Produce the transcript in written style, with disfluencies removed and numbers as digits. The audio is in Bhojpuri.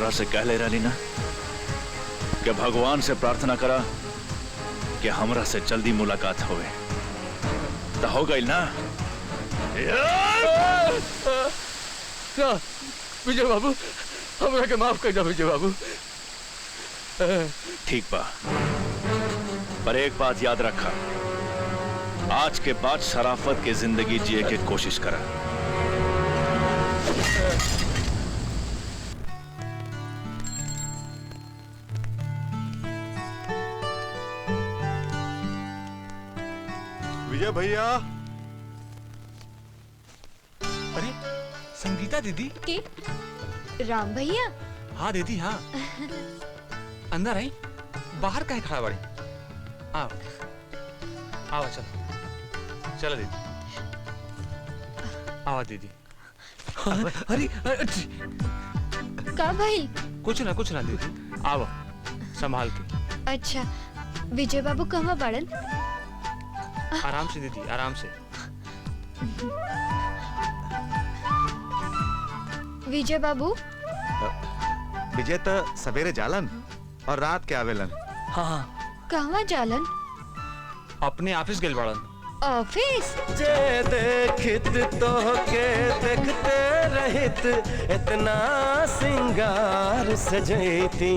तोहरा से कह ले रही ना कि भगवान से प्रार्थना करा कि हमरा से जल्दी मुलाकात होवे, तो हो गई ना? विजय बाबू, हमरा के माफ कर दो विजय बाबू। ठीक बा, पर एक बात याद रखा, आज के बाद शराफत की जिंदगी जिए की कोशिश करा। विजय भैया। अरे संगीता दीदी के राम भैया? हाँ दीदी हाँ। अंदर आई, बाहर काहे खड़ा बड़ी? आओ आओ, चलो चलो दीदी, आओ दीदी। अरे का भाई? कुछ ना दीदी, आओ संभाल के। अच्छा, विजय बाबू कहाँ बाड़न? आराम से दीदी, आराम से। विजय बाबू? विजय तो सवेरे जालन और रात के आवेलन। हाँ, कहवा जालन? अपने ऑफिस गेल बाड़न। ऑफिस? जे देखित तो के देखते रहित, इतना सिंगार सजैती।